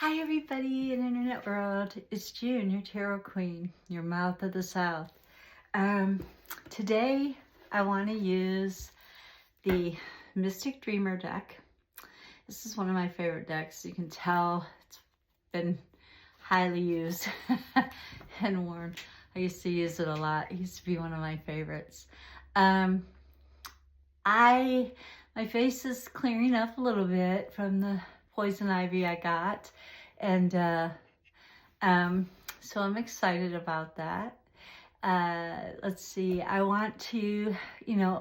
Hi everybody in Internet World, it's June, your Tarot Queen, your Mouth of the South. Today I want to use the Mystic Dreamer deck. This is one of my favorite decks. You can tell it's been highly used and worn. I used to use it a lot. It used to be one of my favorites. My face is clearing up a little bit from the poison ivy I got, and so I'm excited about that. Let's see, I want to,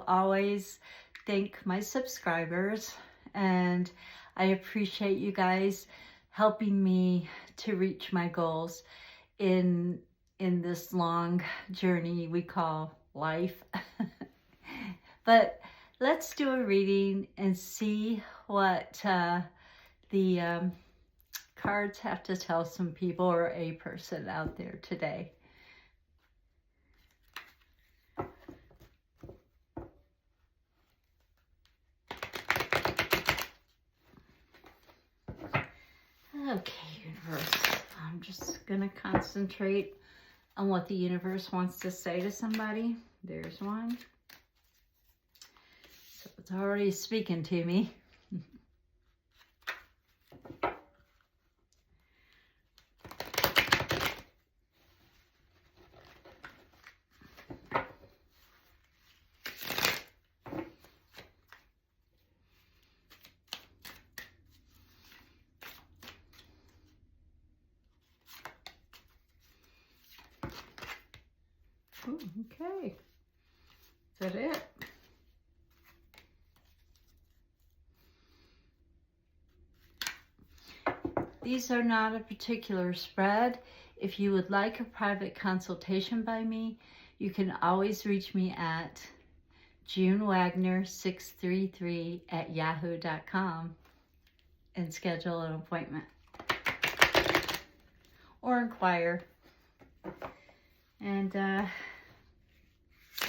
always thank my subscribers, and I appreciate you guys helping me to reach my goals in this long journey we call life. But let's do a reading and see what the cards have to tell some people or a person out there today. Okay, universe. I'm just going to concentrate on what the universe wants to say to somebody. There's one. So it's already speaking to me. Ooh, okay. Is that it? These are not a particular spread. If you would like a private consultation by me, you can always reach me at junewagner633@yahoo.com and schedule an appointment or inquire. And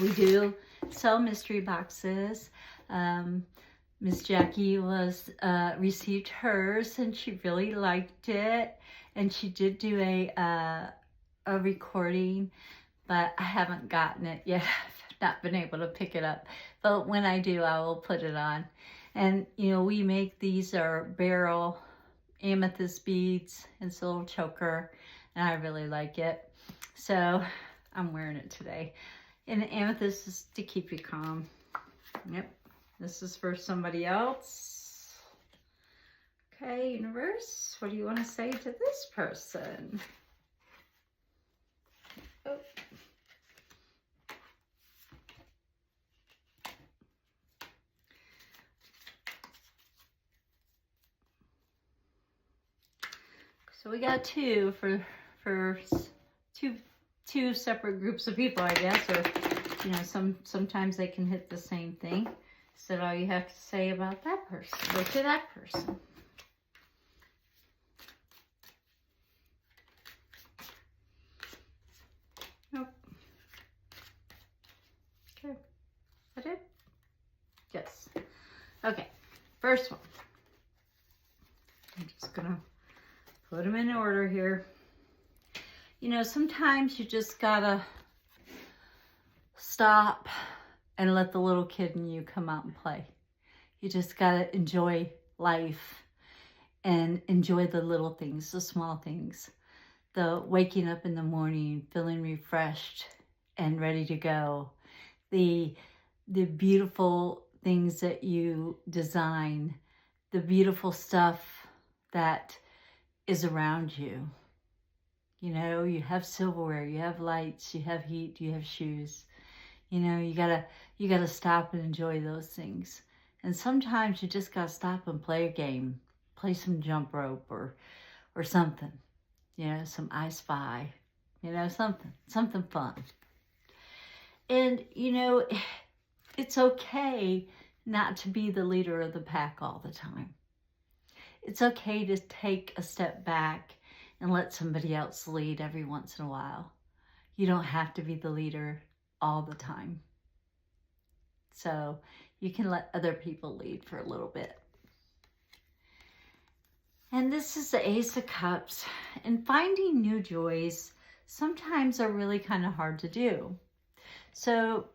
we do sell mystery boxes. Miss Jackie received hers and she really liked it, and she did do a recording, but I haven't gotten it yet. I've not been able to pick it up, but when I do, I will put it on. And we make these are beryl amethyst beads, and it's a little choker, and I really like it, so I'm wearing it today. And the amethyst is to keep you calm. Yep. This is for somebody else. Okay, universe, what do you want to say to this person? Oh. So we got two for two separate groups of people, I guess, or sometimes they can hit the same thing. Is that all you have to say about that person, or to that person? Nope. Okay. Is that it? Yes. Okay. First one. I'm just gonna put them in order here. Sometimes you just gotta stop and let the little kid in you come out and play. You just gotta enjoy life and enjoy the little things, the small things. The waking up in the morning, feeling refreshed and ready to go. The beautiful things that you design, the beautiful stuff that is around you. You have silverware, you have lights, you have heat, you have shoes. You gotta stop and enjoy those things. And sometimes you just gotta stop and play a game, play some jump rope or something. Some I Spy, something fun. And it's okay not to be the leader of the pack all the time. It's okay to take a step back and let somebody else lead every once in a while. You don't have to be the leader all the time. So you can let other people lead for a little bit. And this is the Ace of Cups. And finding new joys sometimes are really kind of hard to do. So,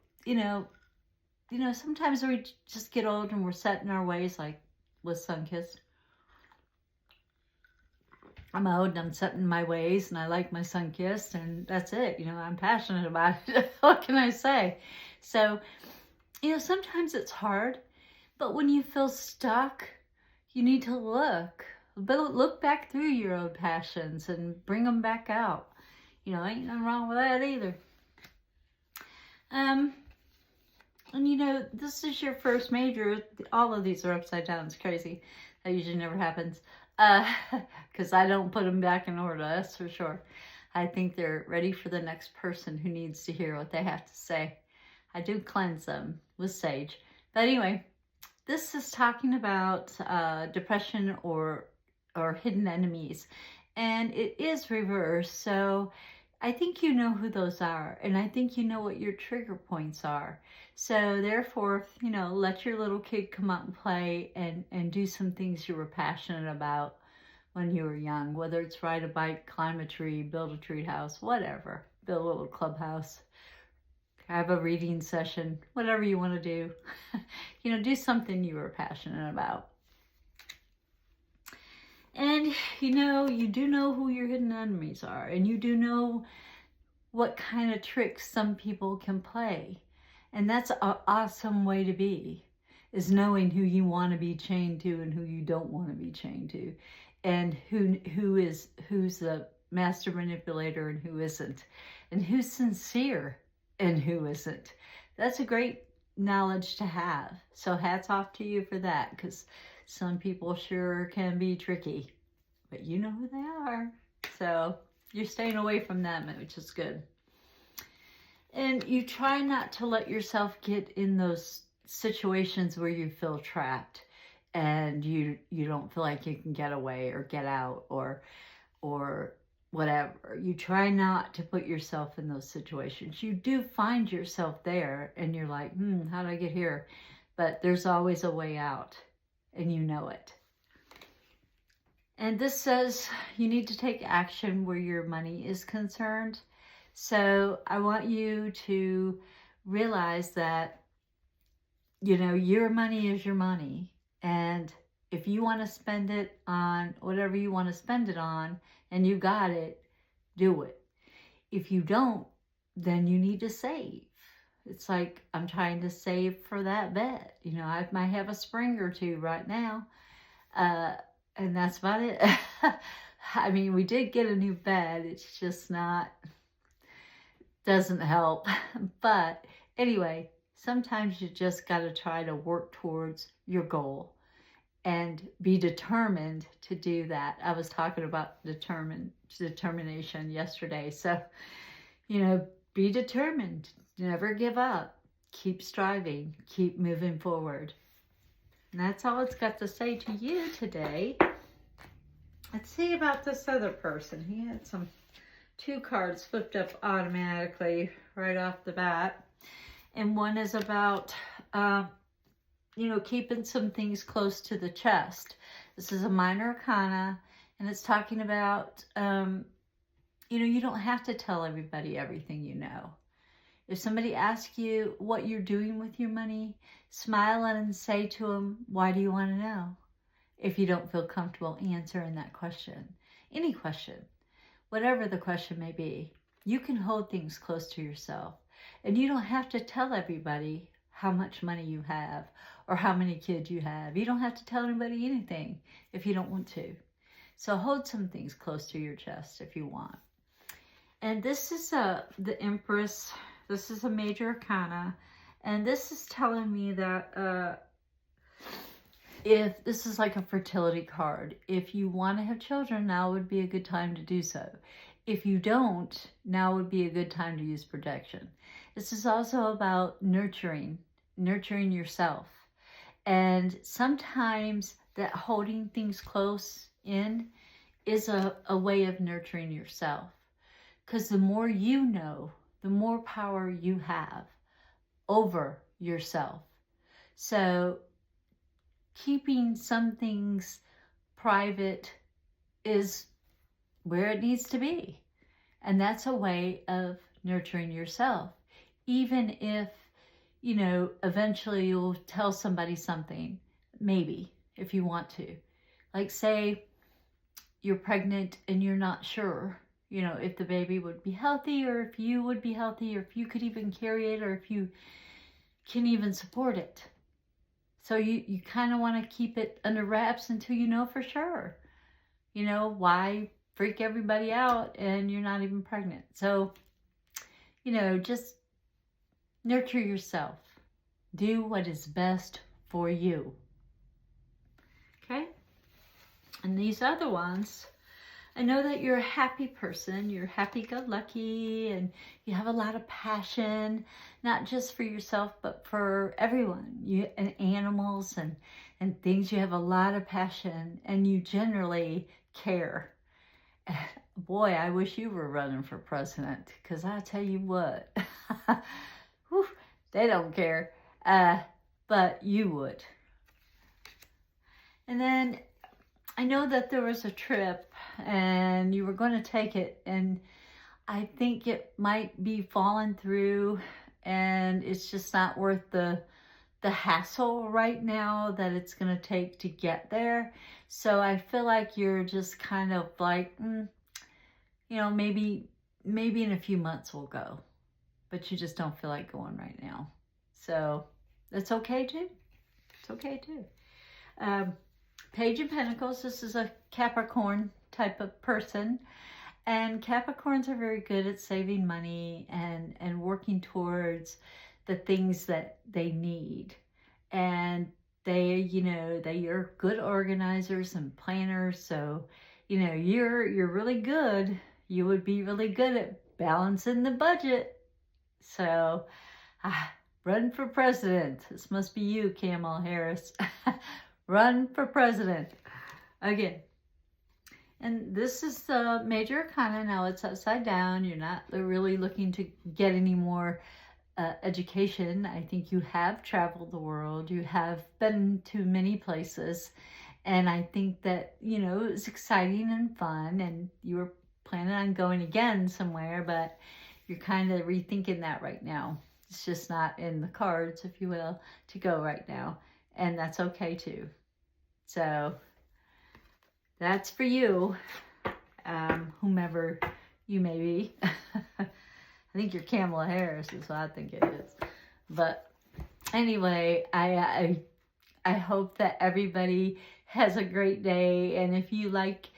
sometimes we just get old and we're set in our ways, like with Sunkist. I'm old and I'm set in my ways and I like my Sunkist and that's it. I'm passionate about it. What can I say? So, sometimes it's hard, but when you feel stuck, you need to look back through your old passions and bring them back out. Ain't nothing wrong with that either. And this is your first major. All of these are upside down. It's crazy. That usually never happens. Because I don't put them back in order, that's for sure. I think they're ready for the next person who needs to hear what they have to say. I do cleanse them with sage. But anyway, this is talking about depression or hidden enemies. And it is reversed. So I think you know who those are. And I think you know what your trigger points are. So therefore, let your little kid come out and play and do some things you were passionate about when you were young. Whether it's ride a bike, climb a tree, build a tree house, whatever. Build a little clubhouse. Have a reading session, whatever you want to do. Do something you were passionate about. And, you do know who your hidden enemies are. And you do know what kind of tricks some people can play. And that's an awesome way to be, is knowing who you want to be chained to and who you don't want to be chained to. And who's the master manipulator and who isn't. And who's sincere and who isn't. That's a great knowledge to have. So hats off to you for that, because some people sure can be tricky, but you know who they are. So you're staying away from them, which is good. And you try not to let yourself get in those situations where you feel trapped and you don't feel like you can get away or get out or whatever. You try not to put yourself in those situations. You do find yourself there and you're like, how did I get here? But there's always a way out and you know it. And this says you need to take action where your money is concerned. So I want you to realize that, your money is your money. And if you want to spend it on whatever you want to spend it on and you got it, do it. If you don't, then you need to save. It's like I'm trying to save for that bet. I might have a spring or two right now. And that's about it. I mean, we did get a new bed. It's just doesn't help. But anyway, sometimes you just got to try to work towards your goal and be determined to do that. I was talking about determination yesterday. So, be determined. Never give up. Keep striving. Keep moving forward. And that's all it's got to say to you today. Let's see about this other person. He had 2 cards flipped up automatically right off the bat. And one is about, keeping some things close to the chest. This is a minor arcana, and it's talking about, you don't have to tell everybody everything you know. If somebody asks you what you're doing with your money, smile and say to them, why do you want to know? If you don't feel comfortable answering that question. Any question, whatever the question may be, you can hold things close to yourself. And you don't have to tell everybody how much money you have or how many kids you have. You don't have to tell anybody anything if you don't want to. So hold some things close to your chest if you want. And this is the Empress. This is a major arcana. And this is telling me that if this is like a fertility card, if you want to have children, now would be a good time to do so. If you don't, now would be a good time to use protection. This is also about nurturing yourself. And sometimes that holding things close in is a way of nurturing yourself. Because the more you know, the more power you have over yourself. So keeping some things private is where it needs to be. And that's a way of nurturing yourself. Even if, eventually you'll tell somebody something, maybe, if you want to. Like, say you're pregnant and you're not sure, if the baby would be healthy, or if you would be healthy, or if you could even carry it, or if you can even support it. So you kind of want to keep it under wraps until you know for sure. Why freak everybody out and you're not even pregnant? So, just nurture yourself. Do what is best for you. Okay? And these other ones, I know that you're a happy person. You're happy-go-lucky, and you have a lot of passion, not just for yourself, but for everyone. You and animals and things. You have a lot of passion, and you generally care. Boy, I wish you were running for president, because I tell you what, whew, they don't care, but you would. And then I know that there was a trip and you were going to take it, and I think it might be falling through, and it's just not worth the hassle right now that it's going to take to get there. So I feel like you're just kind of like, maybe in a few months we'll go, but you just don't feel like going right now. So that's okay too. It's okay too. Page of Pentacles, this is a Capricorn type of person. And Capricorns are very good at saving money and working towards the things that they need. And they are good organizers and planners. So, you're really good. You would be really good at balancing the budget. So, run for president. This must be you, Kamala Harris. Run for president. Again. And this is the Major Arcana. Now it's upside down. You're not really looking to get any more education. I think you have traveled the world. You have been to many places. And I think that, it's exciting and fun. And you were planning on going again somewhere, but you're kind of rethinking that right now. It's just not in the cards, if you will, to go right now. And that's okay too. So that's for you, whomever you may be. I think you're Kamala Harris is what I think it is. But anyway, I hope that everybody has a great day. And if you like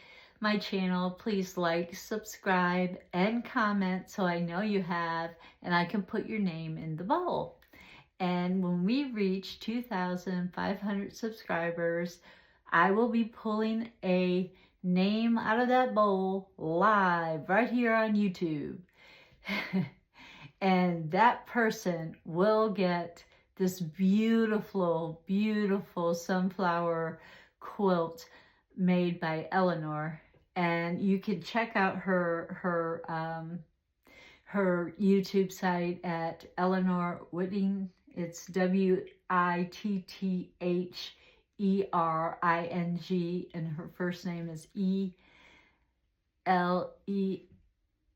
my channel, please like, subscribe, and comment so I know you have, and I can put your name in the bowl. And when we reach 2,500 subscribers, I will be pulling a name out of that bowl live right here on YouTube. And that person will get this beautiful, beautiful sunflower quilt made by Eleanor. And you can check out her YouTube site at Eleanor Whitting. It's WITTHERING, and her first name is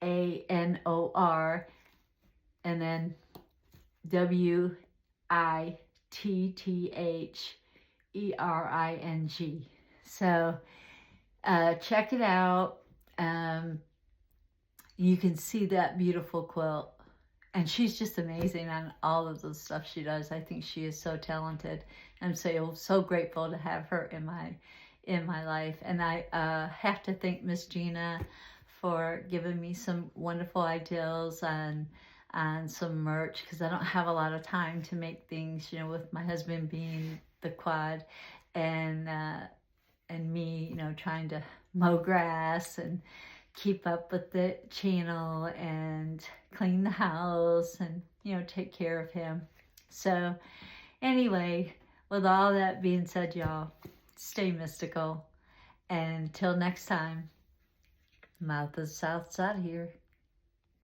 ELEANOR, and then WITTHERING. So check it out. You can see that beautiful quilt. And she's just amazing on all of the stuff she does. I think she is so talented. I'm so grateful to have her in my life. And I have to thank Miss Gina for giving me some wonderful ideas on some merch, because I don't have a lot of time to make things, with my husband being the quad and me, trying to mow grass and keep up with the channel and clean the house and, take care of him. So anyway, with all that being said, y'all, stay mystical. And until next time, Martha's South Side here.